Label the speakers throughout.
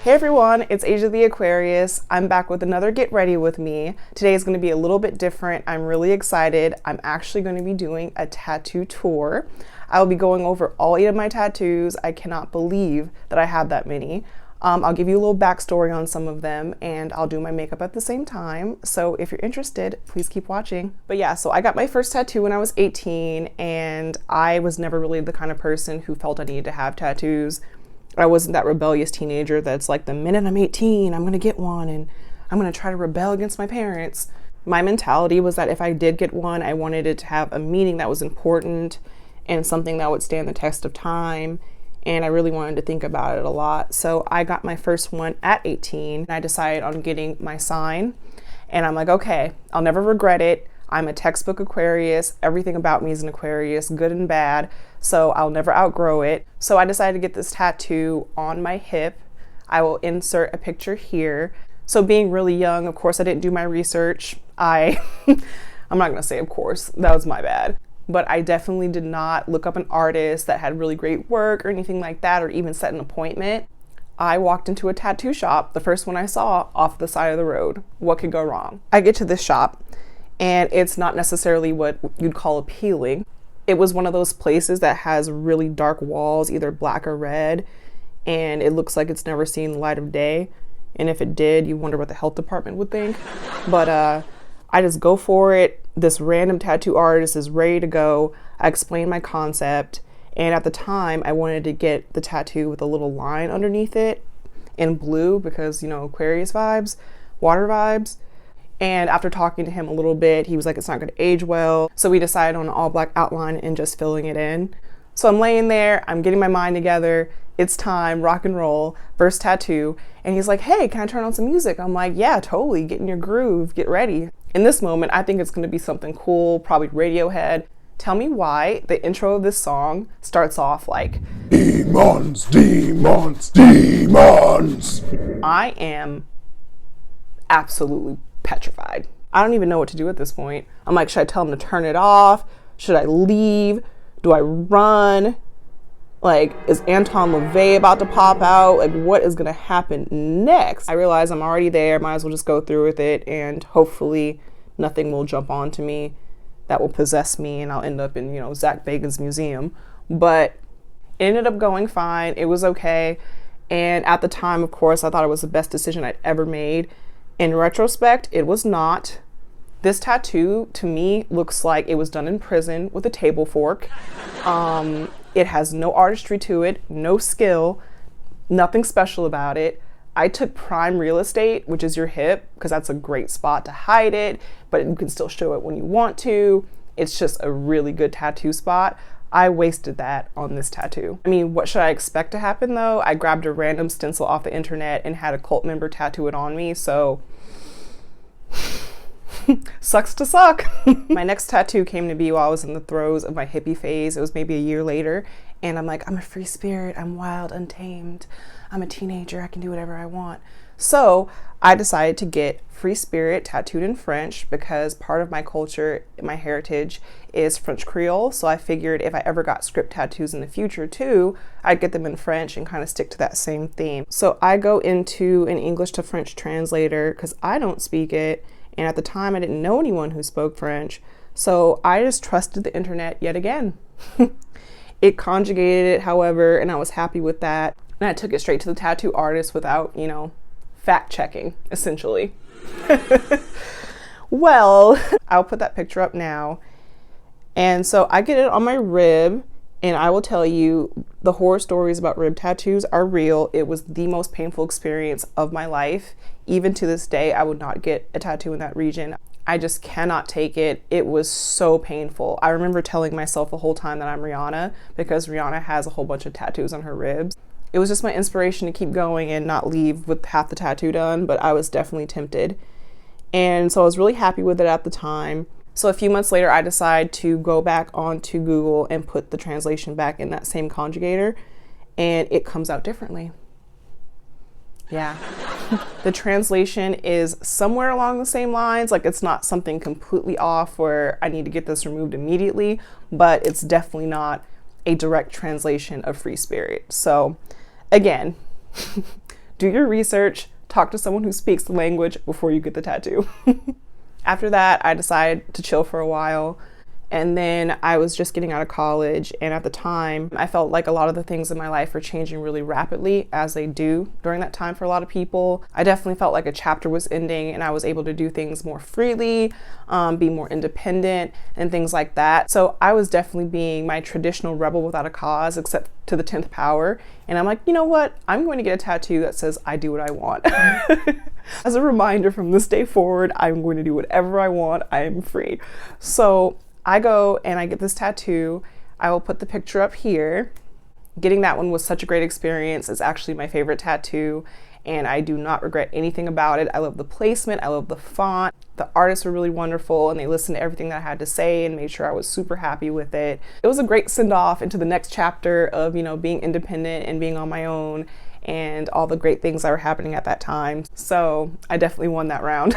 Speaker 1: Hey everyone, it's Asia the Aquarius. I'm back with another Get Ready With Me. Today is going to be a little bit different. I'm really excited. I'm actually going to be doing a tattoo tour. I will be going over all 8 of my tattoos. I cannot believe that I have that many. I'll give you a little backstory on some of them, and I'll do my makeup at the same time. So if you're interested, please keep watching. But yeah, so I got my first tattoo when I was 18, and I was never really the kind of person who felt I needed to have tattoos. I wasn't that rebellious teenager that's like, the minute I'm 18, I'm gonna get one and I'm gonna try to rebel against my parents. My mentality was that if I did get one, I wanted it to have a meaning that was important and something that would stand the test of time. And I really wanted to think about it a lot. So I got my first one at 18 and I decided on getting my sign. And I'm like, okay, I'll never regret it. I'm a textbook Aquarius. Everything about me is an Aquarius, good and bad. So I'll never outgrow it. So I decided to get this tattoo on my hip. I will insert a picture here. So being really young, of course, I didn't do my research. I'm not gonna say of course, that was my bad. But I definitely did not look up an artist that had really great work or anything like that, or even set an appointment. I walked into a tattoo shop, the first one I saw, off the side of the road. What could go wrong? I get to this shop and it's not necessarily what you'd call appealing. It was one of those places that has really dark walls, either black or red, and it looks like it's never seen the light of day. And if it did, you wonder what the health department would think. But I just go for it. This random tattoo artist is ready to go. I explain my concept, and at the time I wanted to get the tattoo with a little line underneath it in blue because, you know, Aquarius vibes, water vibes. And after talking to him a little bit, he was like, it's not gonna age well. So we decided on an all black outline and just filling it in. So I'm laying there, I'm getting my mind together. It's time, rock and roll, first tattoo. And he's like, hey, can I turn on some music? I'm like, yeah, totally, get in your groove, get ready. In this moment, I think it's gonna be something cool, probably Radiohead. Tell me why the intro of this song starts off like, demons, demons, demons. I am absolutely petrified. I don't even know what to do at this point. I'm like, should I tell him to turn it off? Should I leave? Do I run? Like, is Anton LaVey about to pop out? Like, what is gonna happen next? I realize I'm already there, might as well just go through with it, and hopefully nothing will jump onto me that will possess me and I'll end up in, you know, Zach Bagans' museum. But it ended up going fine. It was okay. And at the time, of course, I thought it was the best decision I'd ever made. In retrospect, it was not. This tattoo, to me, looks like it was done in prison with a table fork. It has no artistry to it, no skill, nothing special about it. I took prime real estate, which is your hip, because that's a great spot to hide it, but you can still show it when you want to. It's just a really good tattoo spot. I wasted that on this tattoo. I mean, what should I expect to happen though? I grabbed a random stencil off the internet and had a cult member tattoo it on me, so sucks to suck. My next tattoo came to be while I was in the throes of my hippie phase. It was maybe a year later, and I'm like, I'm a free spirit, I'm wild, untamed, I'm a teenager, I can do whatever I want. So I decided to get free spirit tattooed in French because part of my culture, my heritage, is French Creole. So I figured if I ever got script tattoos in the future too, I'd get them in French and kind of stick to that same theme. So I go into an English to French translator because I don't speak it. And at the time I didn't know anyone who spoke French. So I just trusted the internet yet again. It conjugated it, however, and I was happy with that. And I took it straight to the tattoo artist without, you know, fact checking, essentially. Well, I'll put that picture up now. And so I get it on my rib, and I will tell you, the horror stories about rib tattoos are real. It was the most painful experience of my life. Even to this day, I would not get a tattoo in that region. I just cannot take it. It was so painful. I remember telling myself the whole time that I'm Rihanna because Rihanna has a whole bunch of tattoos on her ribs. It was just my inspiration to keep going and not leave with half the tattoo done, but I was definitely tempted. And so I was really happy with it at the time. So a few months later, I decided to go back onto Google and put the translation back in that same conjugator, and it comes out differently. Yeah. The translation is somewhere along the same lines. Like, it's not something completely off where I need to get this removed immediately, but it's definitely not a direct translation of free spirit. So again, Do your research, talk to someone who speaks the language before you get the tattoo. After that, I decided to chill for a while. And then I was just getting out of college, and at the time, I felt like a lot of the things in my life were changing really rapidly, as they do during that time for a lot of people. I definitely felt like a chapter was ending and I was able to do things more freely, be more independent and things like that. So I was definitely being my traditional rebel without a cause, except to the 10th power. And I'm like, you know what? I'm going to get a tattoo that says I do what I want. As a reminder, from this day forward, I'm going to do whatever I want. I am free. So I go and I get this tattoo. I will put the picture up here. Getting that one was such a great experience. It's actually my favorite tattoo, and I do not regret anything about it. I love the placement. I love the font. The artists were really wonderful, and they listened to everything that I had to say and made sure I was super happy with it. It was a great send-off into the next chapter of, you know, being independent and being on my own and all the great things that were happening at that time. So I definitely won that round.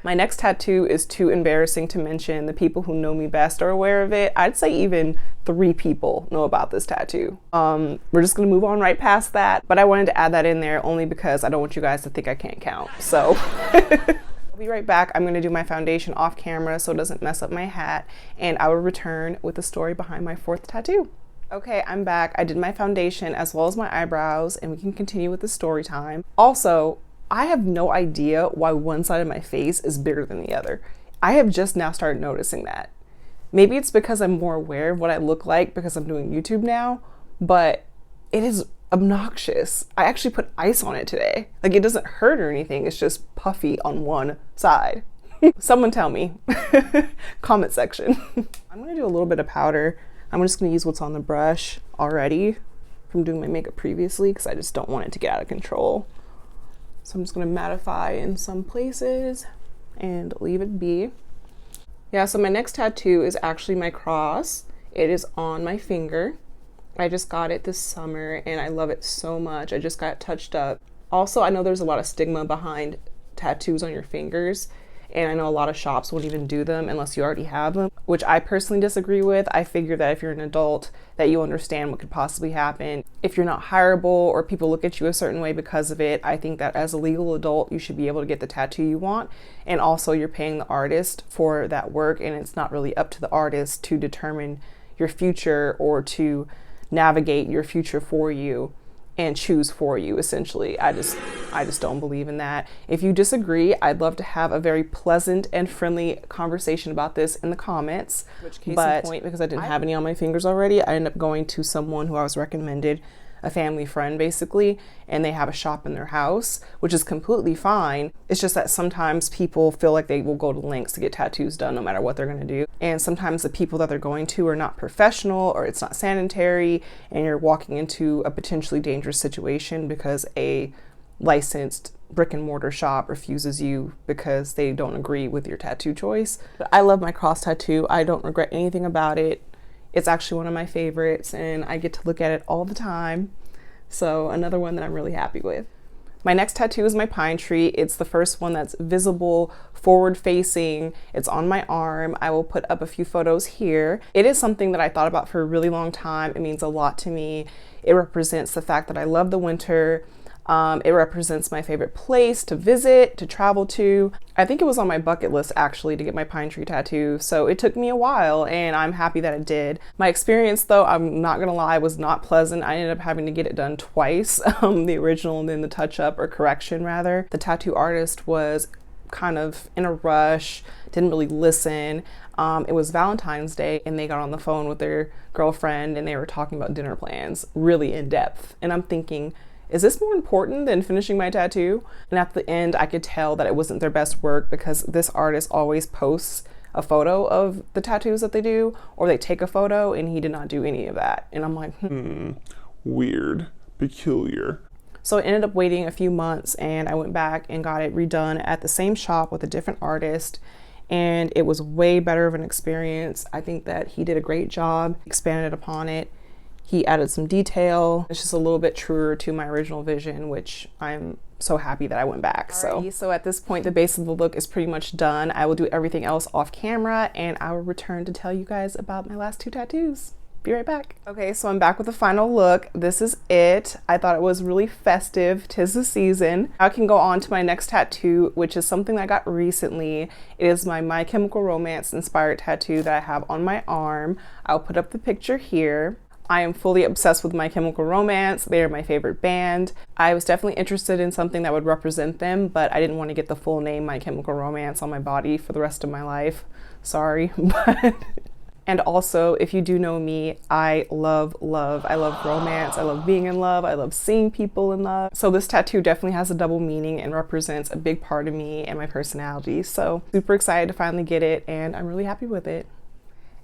Speaker 1: My next tattoo is too embarrassing to mention. The people who know me best are aware of it. I'd say even 3 people know about this tattoo. We're just gonna move on right past that, but I wanted to add that in there only because I don't want you guys to think I can't count. So I'll be right back. I'm gonna do my foundation off camera so it doesn't mess up my hat, and I will return with the story behind my 4th tattoo. Okay, I'm back. I did my foundation as well as my eyebrows, and we can continue with the story time. Also, I have no idea why one side of my face is bigger than the other. I have just now started noticing that. Maybe it's because I'm more aware of what I look like because I'm doing YouTube now, but it is obnoxious. I actually put ice on it today. Like, it doesn't hurt or anything. It's just puffy on one side. Someone tell me. Comment section. I'm gonna do a little bit of powder. I'm just gonna use what's on the brush already from doing my makeup previously because I just don't want it to get out of control. So I'm just gonna mattify in some places and leave it be. Yeah, so my next tattoo is actually my cross. It is on my finger. I just got it this summer and I love it so much. I just got it touched up. Also, I know there's a lot of stigma behind tattoos on your fingers, and I know a lot of shops won't even do them unless you already have them, which I personally disagree with. I figure that if you're an adult, that you understand what could possibly happen. If you're not hireable or people look at you a certain way because of it, I think that as a legal adult, you should be able to get the tattoo you want. And also, you're paying the artist for that work, and it's not really up to the artist to determine your future or to navigate your future for you and choose for you, essentially. I just don't believe in that. If you disagree, I'd love to have a very pleasant and friendly conversation about this in the comments. Which case in point, because I didn't have any on my fingers already, I ended up going to someone who I was recommended, a family friend basically, and they have a shop in their house, which is completely fine. It's just that sometimes people feel like they will go to lengths to get tattoos done no matter what they're gonna do. And sometimes the people that they're going to are not professional, or it's not sanitary, and you're walking into a potentially dangerous situation because a licensed brick and mortar shop refuses you because they don't agree with your tattoo choice. But I love my cross tattoo. I don't regret anything about it. It's actually one of my favorites, and I get to look at it all the time. So another one that I'm really happy with. My next tattoo is my pine tree. It's the first one that's visible, forward facing. It's on my arm. I will put up a few photos here. It is something that I thought about for a really long time. It means a lot to me. It represents the fact that I love the winter. It represents my favorite place to visit, to travel to. I think it was on my bucket list actually to get my pine tree tattoo, so it took me a while and I'm happy that it did. My experience though, I'm not gonna lie, was not pleasant. I ended up having to get it done twice, the original and then the touch-up, or correction rather. The tattoo artist was kind of in a rush, didn't really listen. It was Valentine's Day and they got on the phone with their girlfriend and they were talking about dinner plans really in depth, and I'm thinking, is this more important than finishing my tattoo? And at the end, I could tell that it wasn't their best work because this artist always posts a photo of the tattoos that they do, or they take a photo, and he did not do any of that. And I'm like,
Speaker 2: weird, peculiar.
Speaker 1: So I ended up waiting a few months and I went back and got it redone at the same shop with a different artist. And it was way better of an experience. I think that he did a great job, expanded upon it. He added some detail. It's just a little bit truer to my original vision, which I'm so happy that I went back. So at this point, the base of the look is pretty much done. I will do everything else off camera and I will return to tell you guys about my last 2 tattoos. Be right back. Okay, so I'm back with the final look. This is it. I thought it was really festive. 'Tis the season. I can go on to my next tattoo, which is something I got recently. It is My Chemical Romance inspired tattoo that I have on my arm. I'll put up the picture here. I am fully obsessed with My Chemical Romance. They are my favorite band. I was definitely interested in something that would represent them, but I didn't want to get the full name My Chemical Romance on my body for the rest of my life. Sorry, but... And also, if you do know me, I love love. I love romance. I love being in love. I love seeing people in love. So this tattoo definitely has a double meaning and represents a big part of me and my personality. So super excited to finally get it, and I'm really happy with it.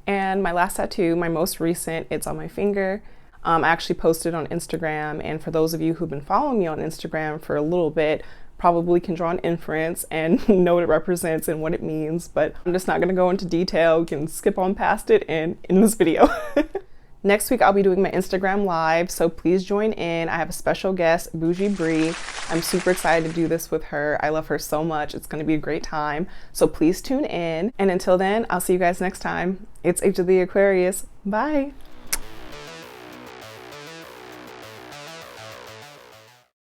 Speaker 1: And my last tattoo, my most recent, it's on my finger. I actually posted on Instagram, and for those of you who've been following me on Instagram for a little bit, probably can draw an inference and know what it represents and what it means, but I'm just not gonna go into detail. You can skip on past it and in this video. Next week, I'll be doing my Instagram live, so please join in. I have a special guest, Bougie Brie. I'm super excited to do this with her. I love her so much. It's gonna be a great time. So please tune in. And until then, I'll see you guys next time. It's Age of the Aquarius. Bye.